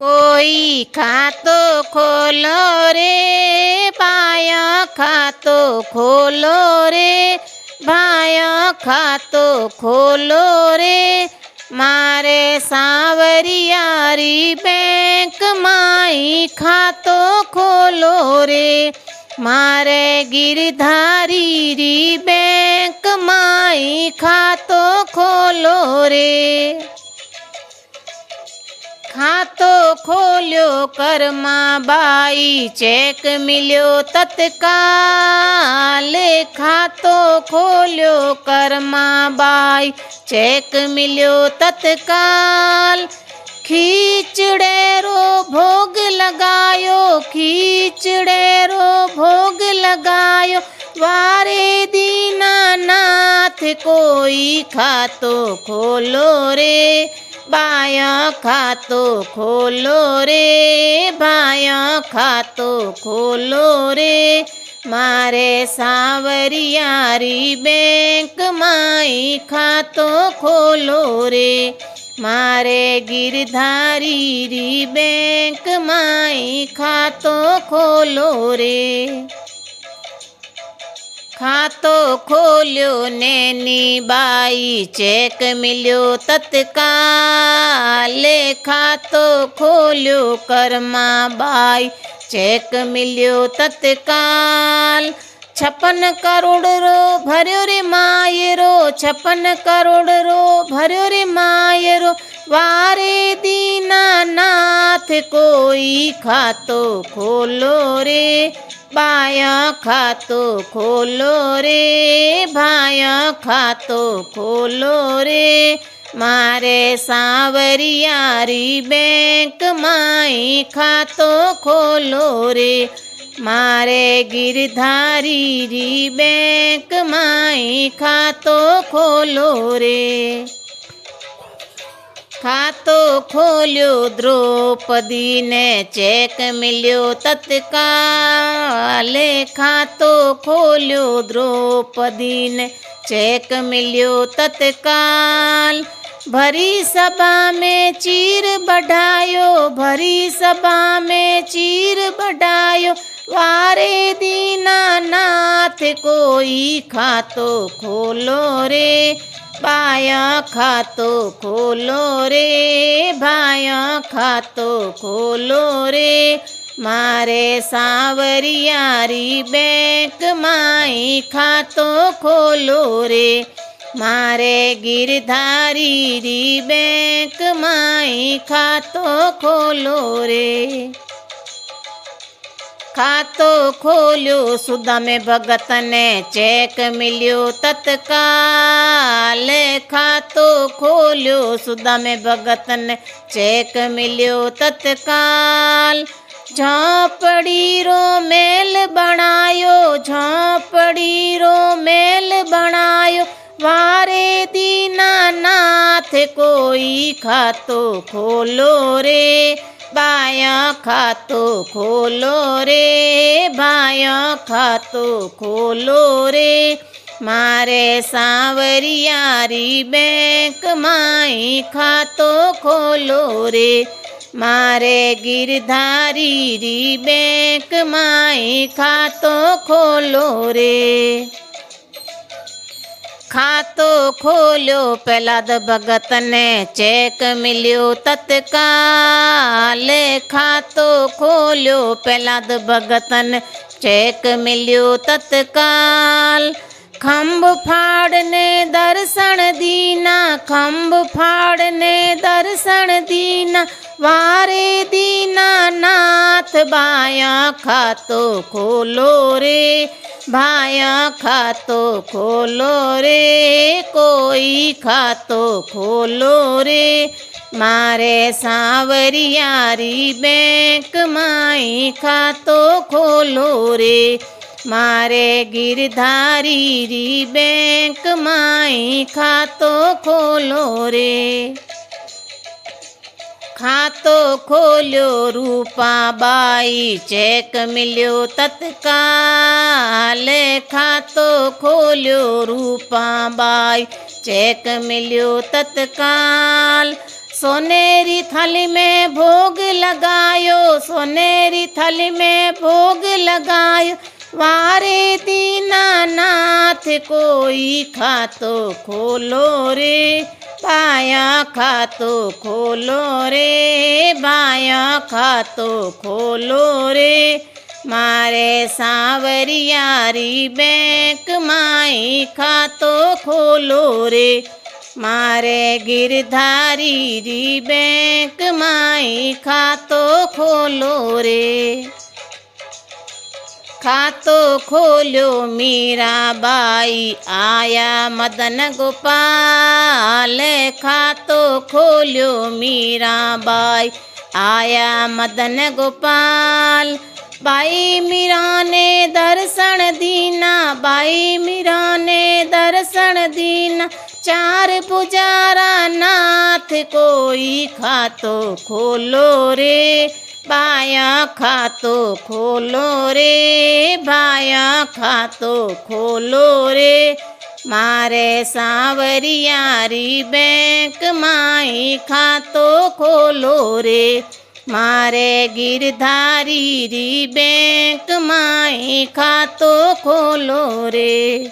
कोई खातो खोलो रे भाया खातो खोलो रे भाया खातो खोलो रे मारे सांवरियारी बैंक माई खातो खोलो रे मारे गिरधारी री बैंक माई खातो खोलो रे खातो खोलियो करमा बाई चेक मिलियो तत्काल खातो खोलियो करमा बाई चेक मिलियो तत्काल खीचड़ेरो भोग लगायो खीचड़ेरो भोग लगायो वारे दीनानाथ कोई खातो खोलो रे बाया खातो खोलो रे बाया खातो खोलो रे मारे सांवरियारी बैंक माई खातो खोलो रे मारे गिरधारी री बैंक माई खातो खोलो रे खातो खोलियो नैनी बाई चेक मिलियो तत्काल खातो खोलियो करमा बाई चेक मिलियो तत्काल 56 करोड़ रो भर्यो रे मायरो 56 करोड़ रो भर्यो रे मायरो वारे दीनानाथ कोई खातो खोलो रे बाया खातो खोलो रे भाया खातो खोलो रे मारे सांवरियारी बैंक माई खातो खोलो रे मारे गिरधारी री बैंक माई खातो खोलो रे खातो खोलियो द्रौपदी ने चेक मिलियो तत्काल खातो खोलियो द्रौपदी ने चेक मिलियो तत्काल भरी सभा में चीर बढ़ायो भरी सभा में चीर बढ़ायो वारे दीनानाथ कोई खातो खोलो रे बाया खातो खोलो रे भाया खातो खोलो रे मारे सांवरियारी बैंक माई खातो खोलो रे मारे गिरधारी री बैंक माई खातो खोलो रे खातो खोलियो सुदा में भगत ने चेक मिलियो तत्काल खातो खोलियो सुदा में भगत ने चेक मिलियो तत्काल झोंपड़ी रो मेल बनायो झोंपड़ी रो मेल बनायो वारे दीनानाथ कोई खातो खोलो रे बाया खातो खोलो रे बाया खातो खोलो रे मारे सांवरियारी बैंक माई खातो खोलो रे मारे गिरधारी री बैंक माई खातो खोलो रे खातो खोलियो प्रहलाद भगत ने चेक मिलियो तत्काल खातो खोलियो प्रहलाद भगत ने चेक मिलियो तत्काल खंभ फाड़ने दर्शन दीना खंभ फाड़ने दर्शन दीना वारे दीनानाथ बाया खातो खोलो रे भाया खातो खोलो रे कोई खातो खोलो रे मारे सांवरियारी बैंक माई खातो खोलो रे मारे गिरधारी री बैंक माई खातो खोलो रे खातो खोलियो रूपा बाई चेक मिलियो तत्काल खातो खोलियो रूपा बाई चेक मिलियो तत्काल सोनेरी थाली में भोग थाली में भोग लगायो, वारे दीनानाथ कोई खातो खोलो रे, बाया खातो खोलो रे, बाया खातो खोलो रे। मारे सांवरियारी बैंक माई खातो खोलो रे, मारे गिरधारी री बैंक माई खातो खोलो रे। खातो खोलो मीराबाई आया मदन गोपाल, खातो खोलो मीराबाई आया मदन गोपाल। बाई मीरा ने दर्शन दीना, बाई मीरा ने दर्शन दीना, चार पुजारा नाथ कोई खातो खोलो रे, बाया खातो खोलो रे, बाया खातो खोलो रे। मारे सांवरियारी बैंक माई खातो खोलो रे, मारे गिरधारी री बैंक माई खातो खोलो रे।